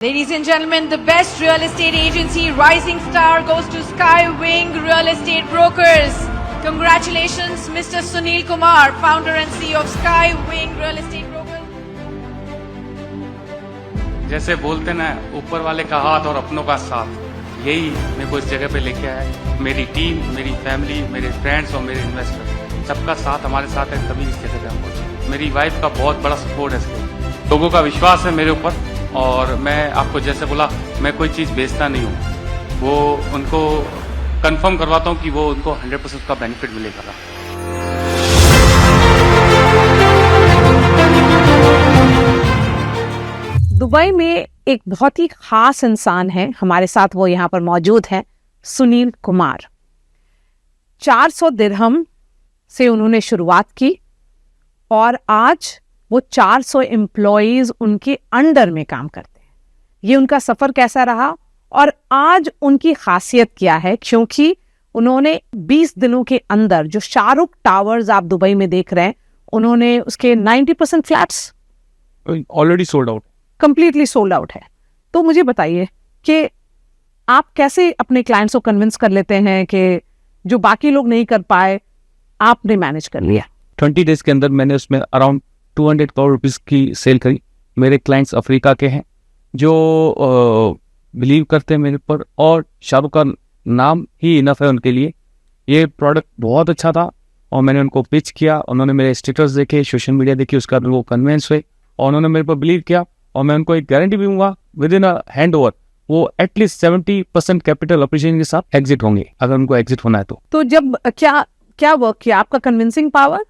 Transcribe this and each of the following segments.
Ladies and gentlemen, the best real estate agency rising star goes to Skywing Real Estate Brokers. Congratulations, Mr. Sunil Kumar, founder and CEO of Skywing Real Estate Brokers. जैसे बोलते ना, ऊपर वाले का हाथ और अपनों का साथ, यही मेरे को इस जगह पे लेके आया है। मेरी टीम, मेरी फैमिली, मेरे फ्रेंड्स और मेरे इन्वेस्टर, सबका साथ हमारे साथ है, तभी इस जगह पे हम पहुंचे। मेरी वाइफ का बहुत बड़ा सपोर्ट है इसके, लोगों का विश्वास है मेरे ऊपर। और मैं आपको जैसे बोला, मैं कोई चीज़ बेचता नहीं हूँ, वो उनको कंफर्म करवाता हूँ कि वो उनको 100% का बेनिफिट मिलेगा। दुबई में एक बहुत ही खास इंसान है हमारे साथ, वो यहाँ पर मौजूद है, सुनील कुमार। 400 दिरहम से उन्होंने शुरुआत की और आज वो 400 एम्प्लॉयज उनके अंडर में काम करते हैं। ये उनका सफर कैसा रहा और आज उनकी खासियत क्या है, क्योंकि उन्होंने 20 दिनों के अंदर जो शाहरुख टावर्स आप दुबई में देख रहे हैं, उन्होंने उसके 90% flats already sold out, completely sold out है। तो मुझे बताइए कि आप कैसे अपने क्लाइंट्स को कन्विंस कर लेते हैं कि जो बाकी लोग नहीं कर पाए, आपने मैनेज कर लिया। 20 डेज के अंदर मैंने उसमें अराउंड 200 करोड़ रुपीस की सेल करी। मेरे क्लाइंट्स अफ्रीका के हैं जो बिलीव करते हैं मेरे ऊपर, और शाहरुख का नाम ही इनफ है उनके लिए। ये प्रोडक्ट बहुत अच्छा था और मैंने उनको पिच किया, उन्होंने मेरे स्टेटस देखे, सोशल मीडिया देखी, उसके बाद वो कन्विंस हुए और उन्होंने मेरे पर बिलीव किया। और मैं उनको एक गारंटी भी दूंगा, with in a hand over वो एटलीस्ट 70% कैपिटल अप्रिशिएशन के साथ एग्जिट होंगे, अगर उनको एग्जिट होना है तो। तो जब क्या वर्क किया, आपका कन्विंसिंग पावर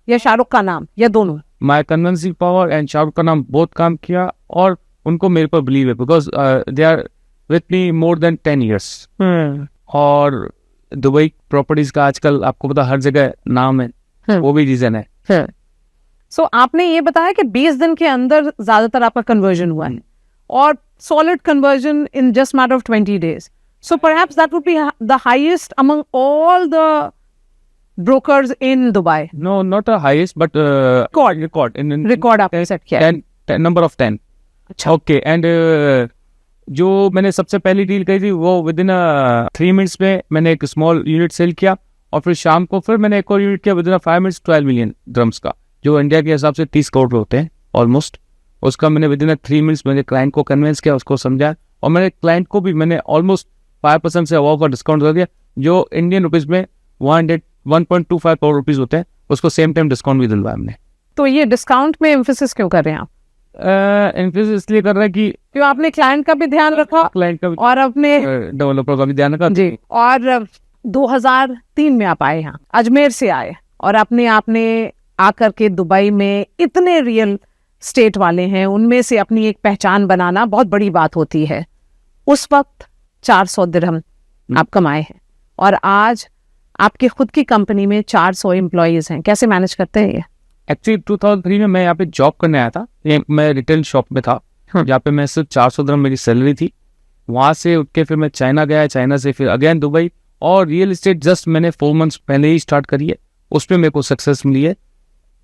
या शाहरुख का नाम, या दोनों? My convincing power and Shahrukh का नाम बहुत काम किया, और उनको मेरे पर बिलीव है because they are with me more than 10 years। और दुबई प्रॉपर्टीज का आजकल आपको पता हर जगह नाम है, वो भी रीजन है। सो आपने ये बताया कि 20 दिन के अंदर ज्यादातर आपका कन्वर्जन हुआ है और solid conversion in just matter of 20 days. So perhaps that would be the highest among all the brokers in Dubai. No, not the highest, but record in Record आपने सेट किया है। 10 number of 10। अच्छा, okay. And जो मैंने सबसे पहली deal करी थी वो विद इन 3 minutes में मैंने एक स्मॉल यूनिट सेल किया, और फिर शाम को फिर मैंने एक और यूनिट किया with in 5 minutes 12 million dirhams का, जो इंडिया के हिसाब से 30 करोड़ होते हैं ऑलमोस्ट। उसका मैंने विद इन 3 minutes मैंने क्लाइंट को कन्विंस किया, उसको समझाया, और मैंने क्लाइंट को भी मैंने ऑलमोस्ट 5% से अबव का डिस्काउंट कर दिया, जो इंडियन रुपीज में 1.25 करोड़ रुपीज होते हैं, उसको सेम टाइम डिस्काउंट भी दिलवाया हमने। तो ये डिस्काउंट में एम्फेसिस क्यों कर रहे हैं आप? एम्फेसिस इसलिए कर रहा है कि क्यों आपने क्लाइंट का भी ध्यान रखा क्लाइंट का भी और अपने डेवलपर का भी ध्यान रखा जी। और 2003 में आप आए यहाँ, अजमेर से आए, और आपने आकर के दुबई में इतने रियल स्टेट वाले हैं, उनमें से अपनी एक पहचान बनाना बहुत बड़ी बात होती है। उस वक्त 400 दिरहम आप कमाए हैं और आज आपके खुद की कंपनी में 400 एम्प्लॉयज हैं। कैसे मैनेज करते हैं ये? एक्चुअली 2003 में मैं यहाँ पे जॉब करने आया था, मैं रिटेल शॉप में था, जहाँ पे मैं सिर्फ 400 दिरहम मेरी सैलरी थी। वहाँ से उठ के फिर मैं चाइना गया, चाइना से फिर अगेन दुबई, और रियल इस्टेट जस्ट मैंने 4 months पहले ही स्टार्ट करी है, उसमें मेरे को सक्सेस मिली है।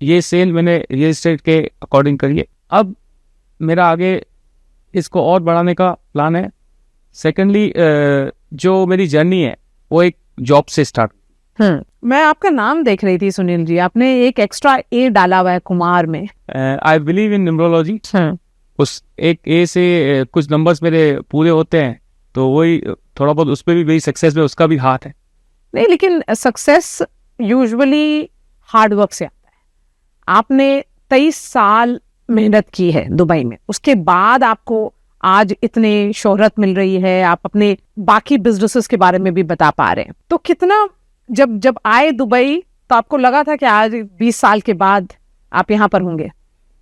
ये सेल मैंने रियल इस्टेट के अकॉर्डिंग करी है। अब मेरा आगे इसको और बढ़ाने का प्लान है। सेकेंडली जो मेरी जर्नी है वो एक जॉब से स्टार्ट। मैं आपका नाम देख रही थी सुनील जी, आपने एक एक्स्ट्रा ए डाला हुआ है कुमार में। I believe in numerology. उस एक ए से कुछ नंबर्स मेरे पूरे होते हैं, तो वही थोड़ा बहुत उस पर भी मेरी सक्सेस में उसका भी हाथ है। नहीं, लेकिन सक्सेस यूजुअली हार्ड वर्क से आता है। आपने 23 साल मेहनत की है दुबई में, उसके बाद आपको आज इतने शोहरत मिल रही है, आप अपने बाकी बिजनेसेस के बारे में भी बता पा रहे हैं। तो कितना जब आए दुबई तो आपको लगा था कि आज 20 साल के बाद आप यहाँ पर होंगे?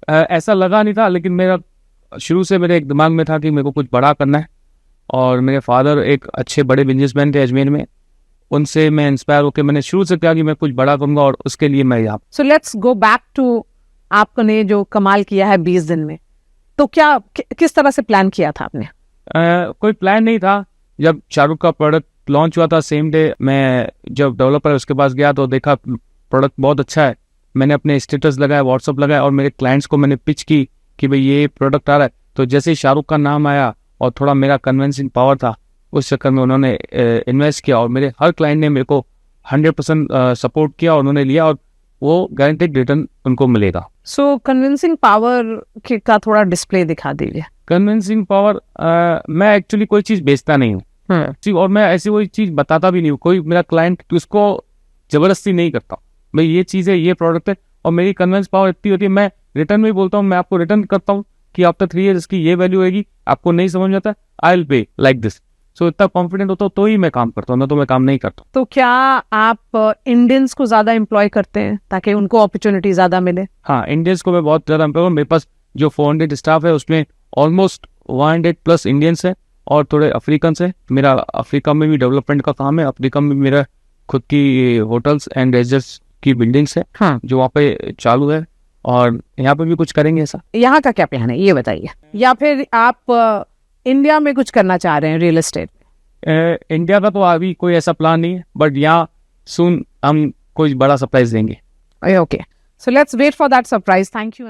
ऐसा लगा नहीं था, लेकिन मेरा शुरू से मेरे एक दिमाग में था कि मेरे को कुछ बड़ा करना है, और मेरे फादर एक अच्छे बड़े बिजनेसमैन थे अजमेर में, उनसे मैं इंस्पायर होकर मैंने शुरू से कहा कि मैं कुछ बड़ा करूंगा, और उसके लिए मैं यहाँ। So let's go back to आपने जो कमाल किया है 20 दिन में, तो क्या किस तरह से प्लान किया था आपने? कोई प्लान नहीं था। जब शाहरुख का प्रोडक्ट लॉन्च हुआ था सेम डे, मैं जब डेवलपर उसके पास गया तो देखा प्रोडक्ट बहुत अच्छा है। मैंने अपने स्टेटस लगाया, व्हाट्सअप लगाया, और मेरे क्लाइंट्स को मैंने पिच की कि भाई ये प्रोडक्ट आ रहा है। तो जैसे ही शाहरुख का नाम आया और थोड़ा मेरा कन्विंसिंग पावर था, उस चक्कर में उन्होंने इन्वेस्ट किया और मेरे हर क्लाइंट ने मेरे को 100% सपोर्ट किया और उन्होंने लिया और वो गारंटेड रिटर्न उनको मिलेगा। सो कन्विंसिंग पावर का थोड़ा डिस्प्ले दिखा दीजिए। कन्विंसिंग पावर, मैं एक्चुअली कोई चीज़ बेचता नहीं हूँ और मैं ऐसी कोई चीज़ बताता भी नहीं हूँ। कोई मेरा क्लाइंट तो उसको जबरदस्ती नहीं करता हूँ, भाई ये चीज़ है, ये प्रोडक्ट है। और मेरी कन्विंस पावर इतनी होती है, मैं रिटर्न में बोलता हूँ, मैं आपको रिटर्न करता हूँ कि आफ्टर 3 years इसकी ये वैल्यू होगी, आपको नहीं समझ में आता, I will pay like this. So इतना कॉन्फिडेंट होता हूँ तो ही मैं काम करता हूँ, ना तो मैं काम नहीं करता। तो क्या आप इंडियंस को ज्यादा एम्प्लॉय करते हैं ताकि उनको अपॉर्चुनिटी ज्यादा मिले? हाँ, इंडियंस को मैं बहुत ज़्यादा एम्प्लॉय हूँ। मेरे पास जो 400 स्टाफ है उसमें ऑलमोस्ट 100+ इंडियंस है और थोड़े अफ्रीकन है। मेरा अफ्रीका में भी डेवलपमेंट का काम है। अफ्रीका में मेरा खुद की होटल्स एंड रेजिडेंस की बिल्डिंग्स है, हाँ। जो वहाँ पे चालू है और यहाँ पे भी कुछ करेंगे ऐसा। यहाँ का क्या प्लान है ये बताइए, या फिर आप इंडिया में कुछ करना चाह रहे हैं रियल एस्टेट? इंडिया का तो अभी कोई ऐसा प्लान नहीं है, बट यहाँ सून हम कोई बड़ा सरप्राइज देंगे। Okay, so let's wait for that surprise. Thank you.